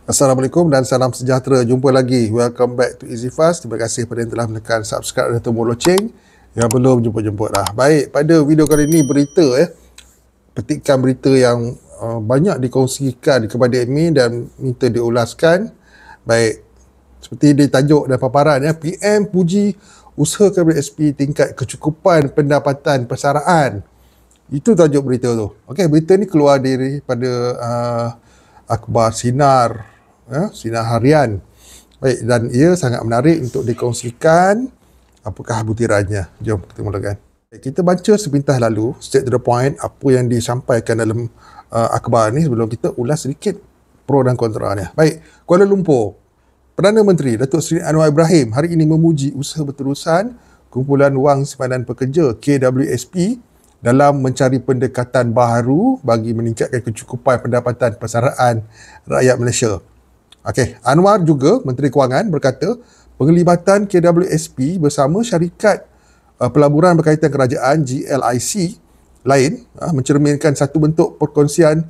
Assalamualaikum dan salam sejahtera. Jumpa lagi. Welcome back to Easy Fast. Terima kasih kepada yang telah menekan subscribe dan tombol loceng. Yang belum jemput-jemput dah. Baik, pada video kali ini berita petikan berita yang banyak dikongsikan kepada admin dan minta diulaskan. Baik, seperti di tajuk dan paparan PM puji usaha KWSP tingkat kecukupan pendapatan persaraan. Itu tajuk berita tu. Okey, berita ni keluar daripada akhbar Sinar, Sinar Harian. Baik, dan ia sangat menarik untuk dikongsikan. Apakah butirannya? Jom kita mulakan. Kita baca sepintas lalu, straight to the point, apa yang disampaikan dalam akhbar ni sebelum kita ulas sedikit pro dan kontranya. Baik, Kuala Lumpur. Perdana Menteri Datuk Seri Anwar Ibrahim hari ini memuji usaha berterusan Kumpulan Wang Simpanan Pekerja KWSP dalam mencari pendekatan baharu bagi meningkatkan kecukupan pendapatan persaraan rakyat Malaysia. Okey, Anwar juga, Menteri Kewangan, berkata penglibatan KWSP bersama syarikat pelaburan berkaitan kerajaan GLIC lain mencerminkan satu bentuk perkongsian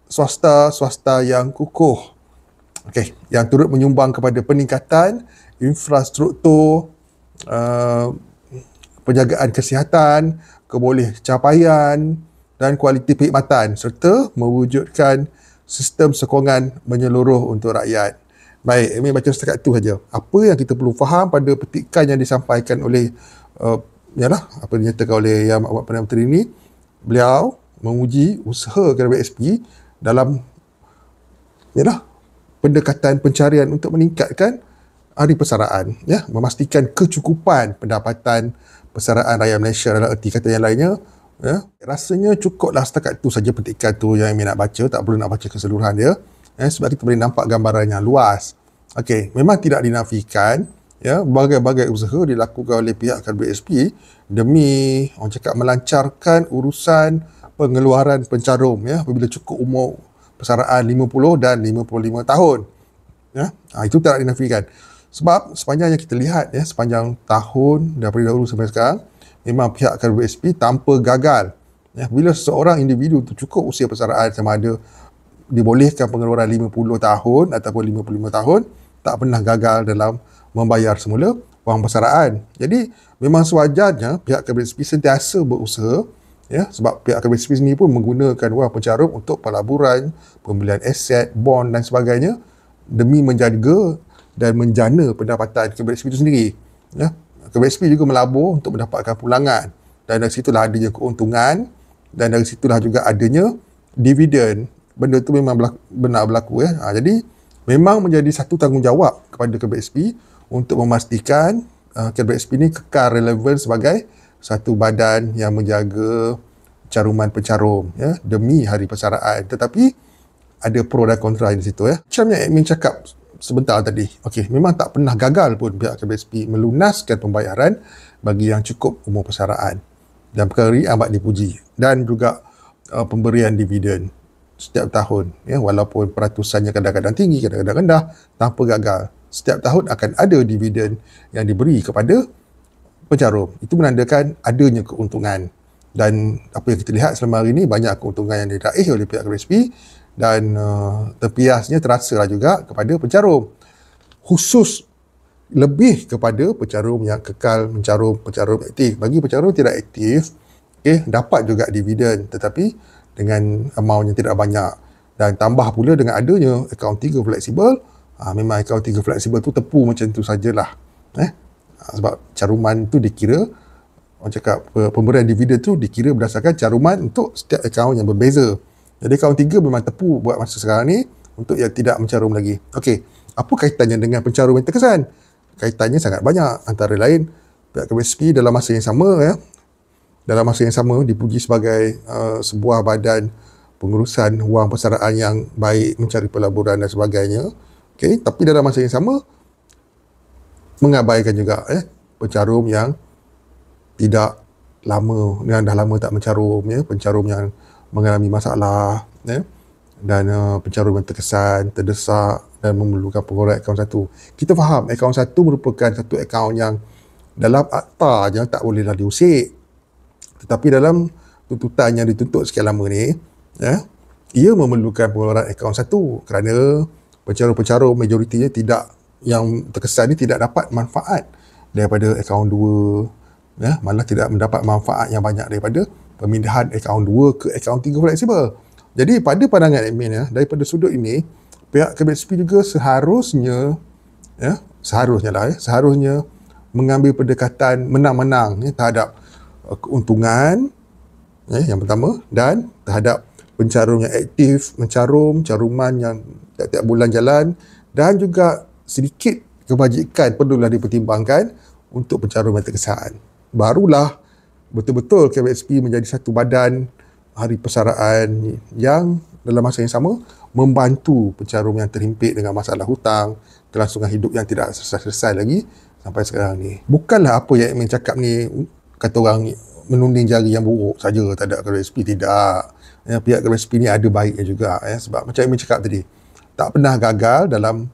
swasta yang kukuh. Okey, yang turut menyumbang kepada peningkatan infrastruktur, penjagaan kesihatan, keboleh capaian dan kualiti perkhidmatan serta mewujudkan sistem sokongan menyeluruh untuk rakyat. Baik, kami baca setakat itu saja. Apa yang kita perlu faham pada petikan yang disampaikan oleh apa dinyatakan oleh Yang Amat Perdana Menteri ini, beliau memuji usaha KWSP dalam pendekatan pencarian untuk meningkatkan hari persaraan, memastikan kecukupan pendapatan persaraan rakyat Malaysia. Dalam erti kata yang lainnya, rasanya cukuplah setakat itu saja petikan tu yang kami nak baca, tak perlu nak baca keseluruhan dia, sebab kita boleh nampak gambaran yang luas. Okey, memang tidak dinafikan berbagai-bagai usaha dilakukan oleh pihak KWSP demi melancarkan urusan pengeluaran pencarum apabila cukup umur persaraan 50 dan 55 tahun. Itu tak dinafikan. Sebab sepanjang yang kita lihat sepanjang tahun daripada dahulu sampai sekarang, memang pihak KWSP tanpa gagal. Bila seseorang individu tu cukup usia persaraan, sama ada dibolehkan pengeluaran 50 tahun ataupun 55 tahun, tak pernah gagal dalam membayar semula wang persaraan. Jadi memang sewajarnya pihak KWSP sentiasa berusaha, sebab pihak KWSP sendiri pun menggunakan wang pencarum untuk pelaburan, pembelian aset, bond dan sebagainya demi menjaga dan menjana pendapatan KWSP itu sendiri. KWSP juga melabur untuk mendapatkan pulangan, dan dari situlah adanya keuntungan, dan dari situlah juga adanya dividen. Benda itu memang benar berlaku. Jadi memang menjadi satu tanggungjawab kepada KWSP untuk memastikan KWSP ini kekal relevan sebagai satu badan yang menjaga caruman pencarum demi hari persaraan. Tetapi ada pro dan kontra di situ. Macam yang admin cakap sebentar tadi, memang tak pernah gagal pun pihak KWSP melunaskan pembayaran bagi yang cukup umur persaraan, dan perkara ini amat dipuji. Dan juga pemberian dividen setiap tahun, walaupun peratusannya kadang-kadang tinggi, kadang-kadang rendah, tanpa gagal. Setiap tahun akan ada dividen yang diberi kepada pencarum. Itu menandakan adanya keuntungan, dan apa yang kita lihat selama hari ini, banyak keuntungan yang diraih oleh pihak KWSP, dan terpiasnya terasalah juga kepada pencarum, khusus lebih kepada pencarum yang kekal mencarum, pencarum aktif. Bagi pencarum tidak aktif, dapat juga dividen, tetapi dengan amount yang tidak banyak. Dan tambah pula dengan adanya akaun 3 fleksibel, memang akaun 3 fleksibel tu tepu macam tu sajalah. Sebab caruman tu dikira, pemberian dividen tu dikira berdasarkan caruman untuk setiap akaun yang berbeza. Jadi akaun 3 memang tepu buat masa sekarang ni untuk yang tidak mencarum lagi. Okey, apa kaitannya dengan pencarum yang terkesan? Kaitannya sangat banyak. Antara lain, pihak KWSP dalam masa yang sama dipuji sebagai sebuah badan pengurusan wang persaraan yang baik, mencari pelaburan dan sebagainya. Okey, tapi dalam masa yang sama mengabaikan juga pencarum yang tidak lama, yang dah lama tak mencarum, pencarum yang mengalami masalah, dan pencarum yang terkesan, terdesak dan memerlukan pengeluaran akaun satu. Kita faham akaun satu merupakan satu akaun yang dalam akta je tak bolehlah diusik. Tetapi dalam tuntutan yang dituntut sekian lama ni, ia memerlukan pengeluaran akaun satu kerana pencarum-pencarum majoritinya yang terkesan ni tidak dapat manfaat daripada akaun 2, ya, malah tidak mendapat manfaat yang banyak daripada pemindahan akaun 2 ke akaun 3 fleksibel. Jadi pada pandangan admin, ya, daripada sudut ini, pihak KBSP juga seharusnya mengambil pendekatan menang-menang, ya, terhadap keuntungan, ya, yang pertama, dan terhadap pencarum yang aktif, caruman yang tiap-tiap bulan jalan, dan juga sedikit kebajikan perlulah dipertimbangkan untuk pencarum yang terkesan. Barulah betul-betul KBSP menjadi satu badan hari persaraan yang dalam masa yang sama membantu pencarum yang terhimpit dengan masalah hutang, kelangsungan hidup yang tidak selesai lagi sampai sekarang ni. Bukanlah apa yang Admin cakap ni kata orang menunding jari yang buruk saja terhadap KBSP, tidak. Ya, pihak KBSP ni ada baiknya juga, ya, sebab macam Admin cakap tadi, tak pernah gagal dalam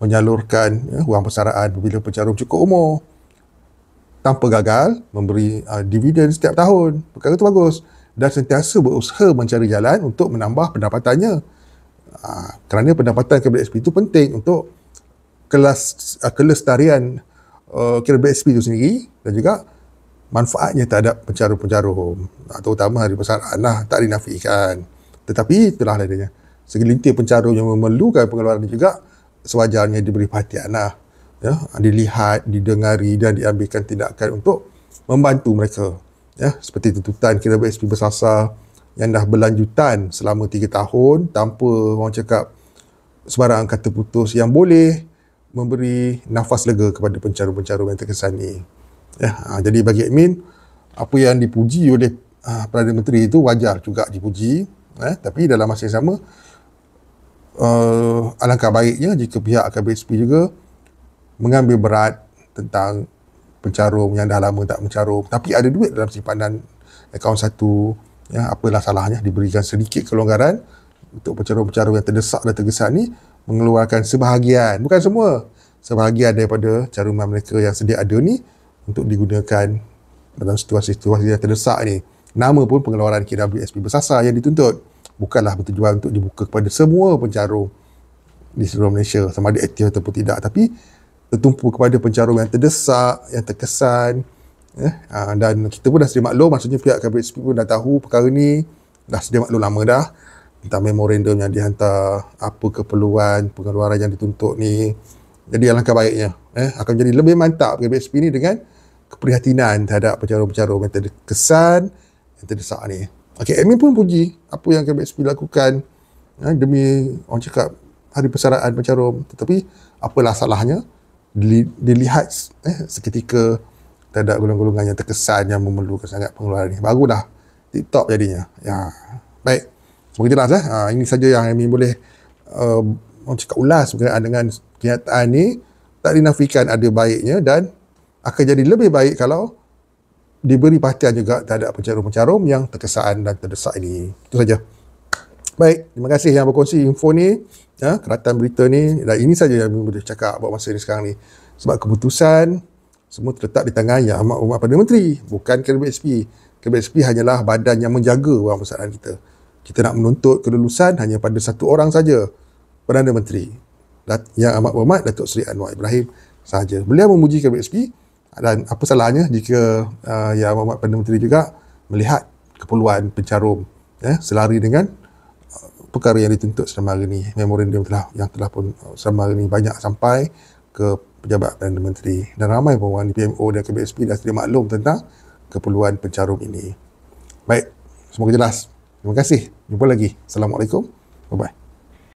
menyalurkan, ya, wang persaraan apabila pencarum cukup umur, tanpa gagal memberi dividen setiap tahun. Perkara itu bagus, dan sentiasa berusaha mencari jalan untuk menambah pendapatannya, kerana pendapatan KBSP itu penting untuk kelestarian KBSP itu sendiri, dan juga manfaatnya terhadap pencarum-pencarum, terutama hari persaraan lah, tak dinafikan. Tetapi itulah adanya, segelintir pencarum yang memerlukan pengeluaran juga sewajarnya diberi perhatian lah, ya, dilihat, didengari dan diambilkan tindakan untuk membantu mereka, ya, seperti tuntutan KBSP bersasar yang dah berlanjutan selama 3 tahun tanpa orang cakap sebarang kata putus yang boleh memberi nafas lega kepada pencarum-pencarum yang terkesan ni, ya. Jadi bagi admin, apa yang dipuji oleh Perdana Menteri itu wajar juga dipuji, tapi dalam masa yang sama, alangkah baiknya jika pihak KBSP juga mengambil berat tentang pencarum yang dah lama tak mencarum tapi ada duit dalam simpanan akaun 1, ya, apalah salahnya diberikan sedikit kelonggaran untuk pencarum-pencarum yang terdesak dan tergesa ni mengeluarkan sebahagian, bukan semua, sebahagian daripada caruman mereka yang sedia ada ni untuk digunakan dalam situasi-situasi yang terdesak ni. Nama pun pengeluaran KWSP bersasar yang dituntut, bukanlah bertujuan untuk dibuka kepada semua pencarum di seluruh Malaysia, sama ada aktif ataupun tidak, tapi tertumpu kepada pencarum yang terdesak, yang terkesan, ya. Dan kita pun dah sedia maklum, maksudnya pihak KBSP pun dah tahu perkara ni, dah sedia maklum lama dah tentang memorandum yang dihantar, apa keperluan pengeluaran yang dituntut ni. Jadi alangkah baiknya, akan jadi lebih mantap KBSP ni dengan keprihatinan terhadap pencarum-pencarum yang terkesan, yang terdesak ni. Okey, admin pun puji apa yang KBSP lakukan, demi orang cakap hari persaraan pencarum, tetapi apalah salahnya dilihat seketika terhadap golongan-golongan yang terkesan yang memerlukan sangat pengeluaran ni, barulah tip-top jadinya, ya. Baik, semoga jelas. Ini saja yang admin boleh orang cakap ulas berkenaan dengan kenyataan ni. Tak dinafikan ada baiknya dan akan jadi lebih baik kalau diberi perhatian juga terhadap pencarum-pencarum yang terkesan dan terdesak ini. Itu saja. Baik, terima kasih yang berkongsi info ni, ya, keratan berita ni, dan ini saja yang boleh cakap buat masa ni sekarang ni. Sebab keputusan semua terletak di tangan Yang Amat Berhormat Perdana Menteri, bukan KBSP. KBSP hanyalah badan yang menjaga wang persaraan kita. Kita nak menuntut kelulusan hanya pada satu orang saja, Perdana Menteri Yang Amat Berhormat Datuk Seri Anwar Ibrahim sahaja. Beliau memuji KBSP, dan apa salahnya jika Yang Amat Berhormat Perdana Menteri juga melihat keperluan pencarum, ya, selari dengan perkara yang dituntut selama hari ini. Memorandum yang telah pun selama hari ini banyak sampai ke pejabat Perdana Menteri, dan ramai bawahan di PMO dan KBSP dah sedia maklum tentang keperluan pencarum ini. Baik, semoga jelas. Terima kasih. Jumpa lagi. Assalamualaikum. Bye-bye.